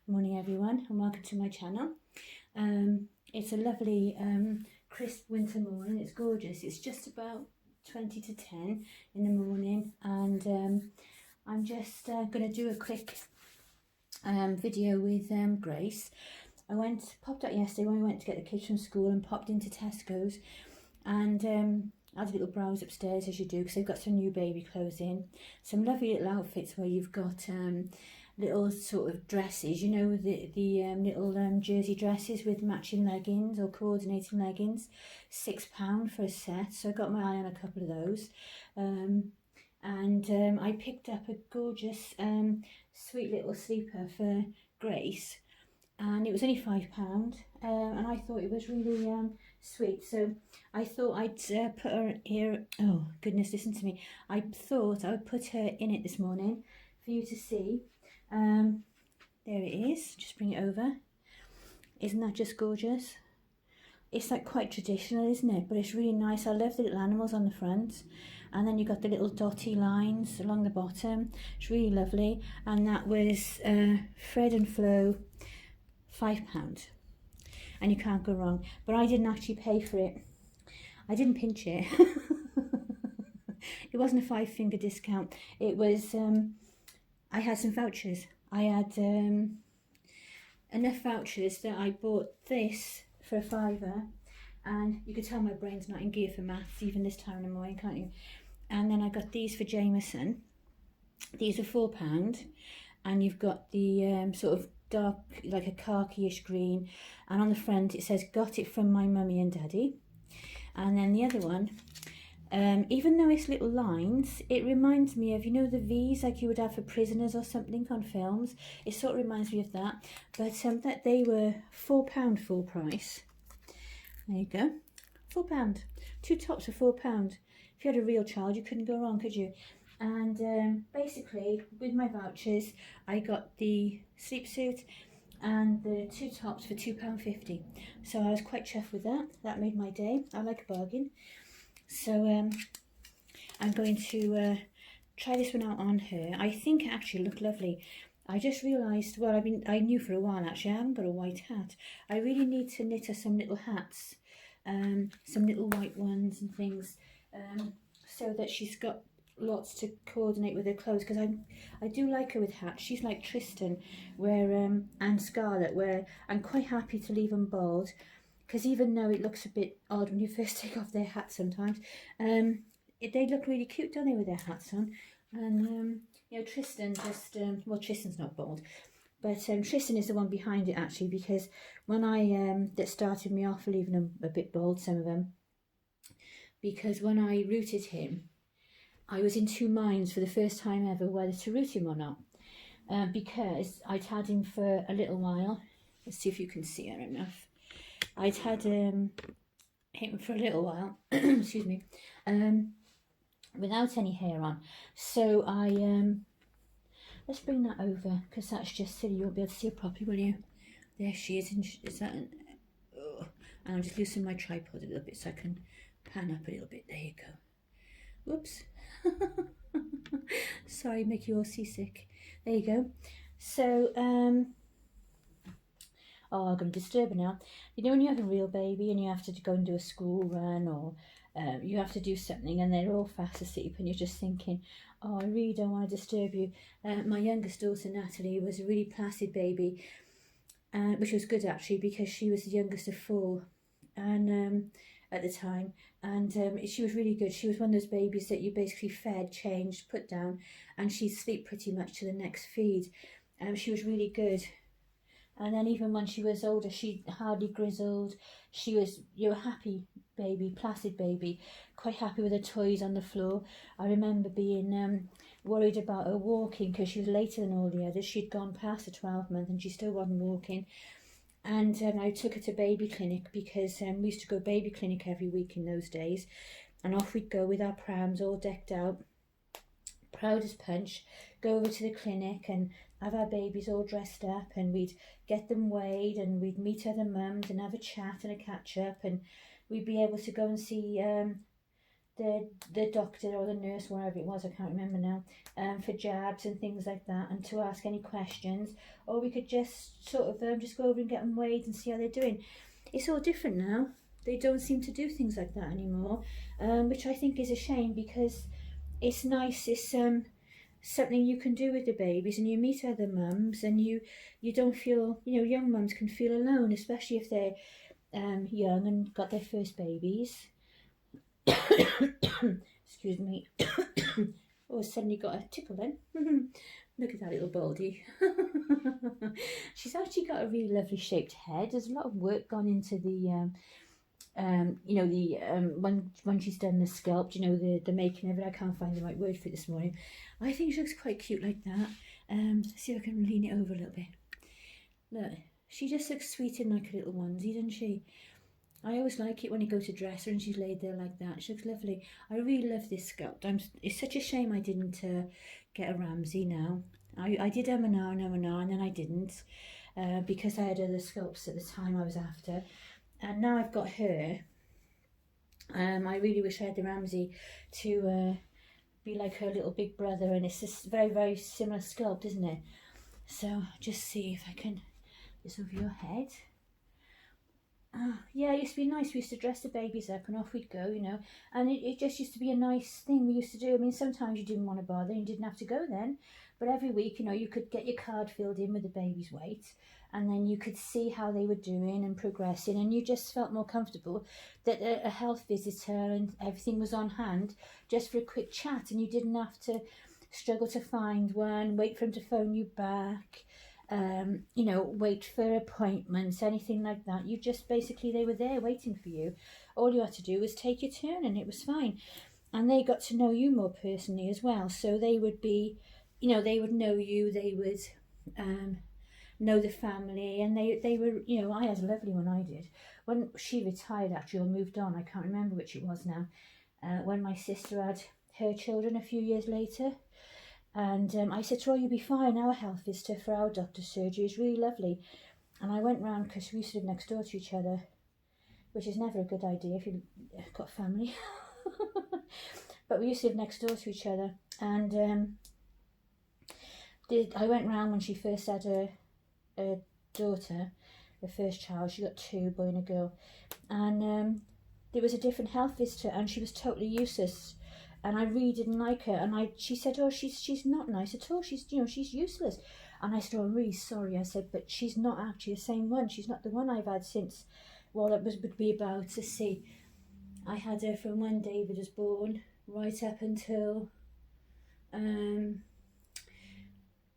Morning everyone, and welcome to my channel. It's a lovely crisp winter morning. It's gorgeous. It's just about 20 to 10 in the morning, and I'm just going to do a quick video with Grace. I popped out yesterday when we went to get the kids from school and popped into Tesco's, and I had a little browse upstairs, as you do, because they've got some new baby clothes in, some lovely little outfits where you've got little sort of dresses, you know, the little jersey dresses with matching leggings or coordinating leggings, £6 for a set. So I got my eye on a couple of those, and I picked up a gorgeous sweet little sleeper for Grace, and it was only £5, and I thought it was really sweet, so I thought I'd put her here. Oh goodness, listen to me. I thought I would put her in it this morning for you to see. There it is. Just bring it over. Isn't that just gorgeous? It's like quite traditional, isn't it? But it's really nice. I love the little animals on the front, and then you've got the little dotty lines along the bottom. It's really lovely. And that was Fred and Flo, £5, and you can't go wrong. But I didn't actually pay for it. I didn't pinch it. It wasn't a 5-finger discount. It was I had some vouchers. I had enough vouchers that I bought this for £5, and you can tell my brain's not in gear for maths even this time in the morning, can't you? And then I got these for Jameson. These are £4, and you've got the sort of dark, like a khaki-ish green, and on the front it says "Got it from my mummy and daddy." And then the other one, even though it's little lines, it reminds me of, you know, the V's like you would have for prisoners or something on films. It sort of reminds me of that. But that they were £4 full price. There you go, £4. 2 tops for £4. If you had a real child, you couldn't go wrong, could you? And basically, with my vouchers, I got the sleep suit and the 2 tops for £2.50. So I was quite chuffed with that. That made my day. I like a bargain. So I'm going to try this one out on her. I think it actually looked lovely. I just realised, well, I knew for a while actually, I haven't got a white hat. I really need to knit her some little hats, some little white ones and things, so that she's got lots to coordinate with her clothes, because I do like her with hats. She's like Tristan and Scarlett, where I'm quite happy to leave them bald, because even though it looks a bit odd when you first take off their hat sometimes, they look really cute, don't they, with their hats on. And you know, Tristan just well, Tristan's not bald, but Tristan is the one behind it actually, because when that started me off leaving them a bit bald, some of them, because when I rooted him, I was in two minds for the first time ever whether to root him or not, because I'd had him for a little while. Let's see if you can see her enough. I'd had him for a little while, excuse me, without any hair on. So let's bring that over, because that's just silly. You won't be able to see her properly, will you? There she is. Is that oh. And I'll just loosen my tripod a little bit so I can pan up a little bit. There you go. Whoops. Sorry, make you all seasick. There you go. So oh, I'm going to disturb her now. You know when you have a real baby and you have to go and do a school run, or you have to do something and they're all fast asleep and you're just thinking, oh, I really don't want to disturb you. My youngest daughter, Natalie, was a really placid baby, which was good actually, because she was the youngest of 4 and at the time, and she was really good. She was one of those babies that you basically fed, changed, put down, and she'd sleep pretty much to the next feed. She was really good. And then even when she was older, she hardly grizzled. She was, you know, a happy baby, placid baby, quite happy with her toys on the floor. I remember being worried about her walking, because she was later than all the others. She'd gone past the 12-month and she still wasn't walking. And I took her to baby clinic, because we used to go baby clinic every week in those days. And off we'd go with our prams all decked out, proud as punch, go over to the clinic and have our babies all dressed up, and we'd get them weighed, and we'd meet other mums and have a chat and a catch up, and we'd be able to go and see the doctor or the nurse, wherever it was, I can't remember now, for jabs and things like that, and to ask any questions, or we could just sort of just go over and get them weighed and see how they're doing. It's all different now. They don't seem to do things like that anymore, which I think is a shame, because it's nice. It's something you can do with the babies, and you meet other mums, and you don't feel, young mums can feel alone, especially if they're young and got their first babies. Excuse me. Oh, suddenly got a tickle then. Look at that little baldy. She's actually got a really lovely shaped head. There's a lot of work gone into the when she's done the sculpt, the making of it. I can't find the right word for it this morning. I think she looks quite cute like that. Let's see if I can lean it over a little bit. Look, she just looks sweet in like a little onesie, doesn't she? I always like it when you go to dress her and she's laid there like that. She looks lovely. I really love this sculpt. It's such a shame I didn't get a Ramsey now. I did M&R, and then I didn't because I had other sculpts at the time I was after. And now I've got her. I really wish I had the Ramsey to be like her little big brother, and it's just very, very similar sculpt, isn't it? So just see if I can this over your head. Yeah, it used to be nice. We used to dress the babies up and off we'd go, and it just used to be a nice thing we used to do. I mean, sometimes you didn't want to bother and you didn't have to go then, but every week, you could get your card filled in with the baby's weight, and then you could see how they were doing and progressing, and you just felt more comfortable that a health visitor and everything was on hand just for a quick chat, and you didn't have to struggle to find one, wait for them to phone you back, wait for appointments, anything like that. You just basically, they were there waiting for you. All you had to do was take your turn, and it was fine. And they got to know you more personally as well. So they would be, they would know you, they would know the family, and they were, I had a lovely one. I did when she retired, actually, or moved on. I can't remember which it was now. When my sister had her children a few years later. And I said to her, you'll be fine. Our health visitor for our doctor's surgery is really lovely. And I went round, because we used to live next door to each other, which is never a good idea if you've got family. But we used to live next door to each other. And I went round when she first had her daughter, her first child. She got two, a boy and a girl. And there was a different health visitor, and she was totally useless. And I really didn't like her, and she said, oh, she's not nice at all, she's useless. And I said, oh, I'm really sorry. I said, but she's not actually the same one. She's not the one I've had since, well, it would be about, to see, I had her from when David was born right up until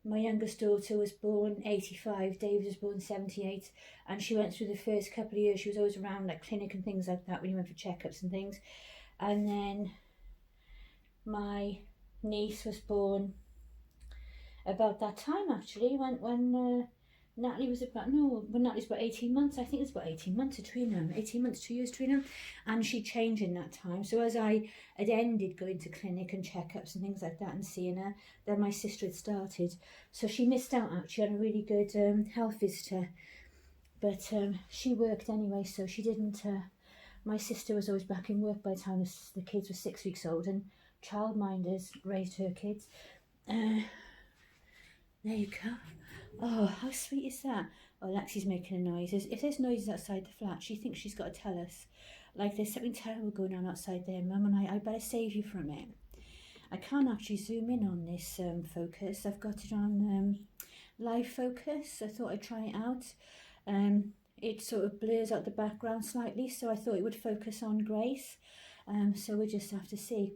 my youngest daughter was born 85, David was born 78, and she went through the first couple of years. She was always around like clinic and things like that when you went for checkups and things. And then my niece was born about that time, actually, when Natalie was when Natalie's about 18 months. I think it's about 18 months between them, 18 months, 2 years between them, and she changed in that time. So as I had ended going to clinic and checkups and things like that and seeing her, then my sister had started. So she missed out actually on a really good health visitor, but she worked anyway, so she didn't. My sister was always back in work by the time the kids were 6 weeks old, and childminders raised her kids. There you go. Oh, how sweet is that? Oh, Lexi's making a noise. If there's noises outside the flat, she thinks she's got to tell us. Like there's something terrible going on outside there, Mum, and I better save you from it. I can't actually zoom in on this focus. I've got it on live focus. I thought I'd try it out. It sort of blurs out the background slightly, so I thought it would focus on Grace. So we'll just have to see.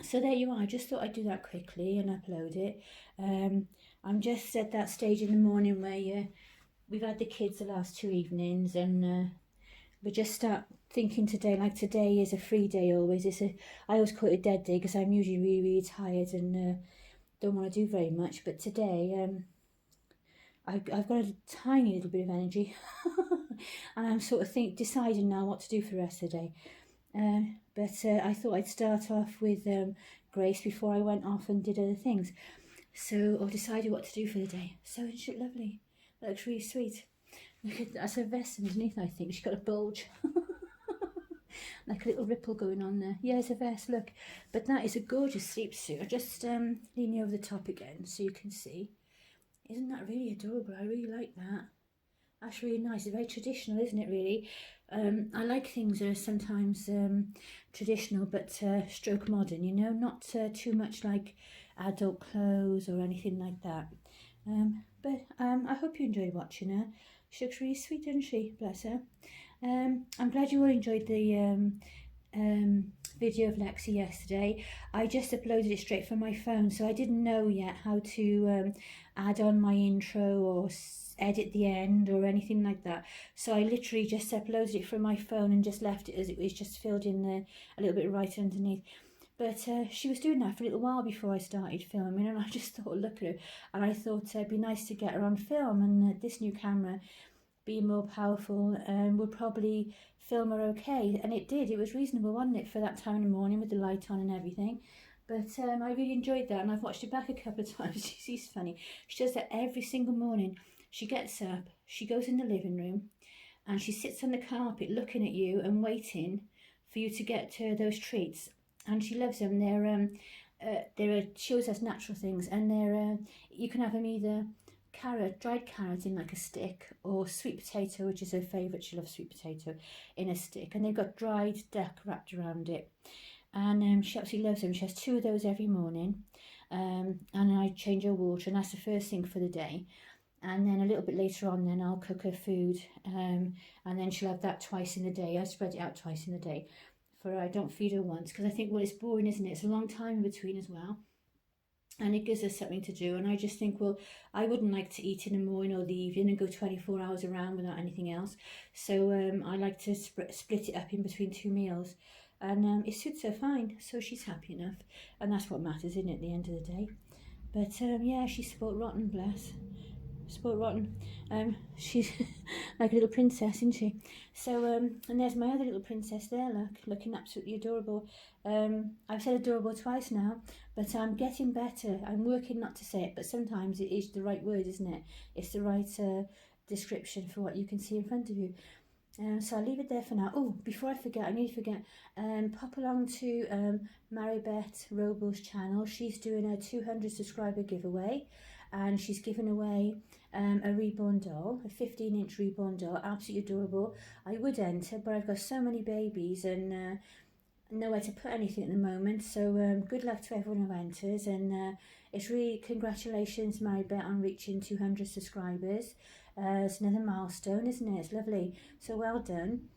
So there you are. I just thought I'd do that quickly and upload it. I'm just at that stage in the morning where we've had the kids the last 2 evenings, and we just start thinking today, like today is a free day always. I always call it a dead day because I'm usually really, really tired and don't want to do very much. But today I've got a tiny little bit of energy and I'm sort of deciding now what to do for the rest of the day. But I thought I'd start off with Grace before I went off and did other things. So I decided what to do for the day. So it looks lovely. That looks really sweet. Look at that's her vest underneath, I think. She's got a bulge. like a little ripple going on there. Yeah, it's a vest, look. But that is a gorgeous sleep suit. I just lean over the top again so you can see. Isn't that really adorable? I really like that. That's really nice. It's very traditional, isn't it, really? I like things that are sometimes traditional but stroke modern, you know, not too much like adult clothes or anything like that. But I hope you enjoyed watching her. She looks really sweet, doesn't she? Bless her. I'm glad you all enjoyed the video of Lexi yesterday. I just uploaded it straight from my phone, so I didn't know yet how to add on my intro or edit the end or anything like that. So I literally just uploaded it from my phone and just left it as it was, just filled in a little bit right underneath. But she was doing that for a little while before I started filming, and I just thought, look at her, and I thought it'd be nice to get her on film, and this new camera, being more powerful, would probably film her okay. And it did. It was reasonable, wasn't it, for that time in the morning with the light on and everything. But I really enjoyed that, and I've watched it back a couple of times. She's funny. She does that every single morning. She gets up, she goes in the living room, and she sits on the carpet looking at you and waiting for you to get her those treats. And she loves them. She always has natural things, and you can have them either dried carrot in like a stick, or sweet potato, which is her favourite. She loves sweet potato in a stick, and they've got dried duck wrapped around it. And she absolutely loves them. She has 2 of those every morning, and I change her water, and that's the first thing for the day. And then a little bit later on, then I'll cook her food, and then she'll have that twice in the day. I spread it out twice in the day. I don't feed her once, because I think, well, it's boring, isn't it? It's a long time in between as well, and it gives us something to do. And I just think, well, I wouldn't like to eat in the morning or the evening and go 24 hours around without anything else. So I like to split it up in between 2 meals, and it suits her fine, so she's happy enough, and that's what matters, isn't it, at the end of the day. But yeah, she's spoiled rotten, bless. Spoiled rotten. She's like a little princess, isn't she? So and there's my other little princess there, look, looking absolutely adorable. I've said adorable twice now, but I'm getting better. I'm working not to say it, but sometimes it is the right word, isn't it? It's the right description for what you can see in front of you. So I'll leave it there for now. Oh, before I forget, I nearly forget, pop along to Maribeth Robles' channel. She's doing a 200 subscriber giveaway, and she's giving away a reborn doll, a 15-inch reborn doll, absolutely adorable. I would enter, but I've got so many babies and nowhere to put anything at the moment, so good luck to everyone who enters. And it's really, congratulations, Maribeth, on reaching 200 subscribers. It's another milestone, isn't it? It's lovely, so well done.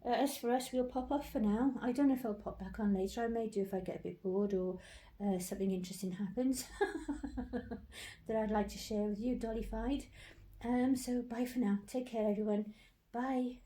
As for us, we'll pop off for now. I don't know if I'll pop back on later. I may do if I get a bit bored or something interesting happens that I'd like to share with you, dollified. So bye for now. Take care, everyone. Bye.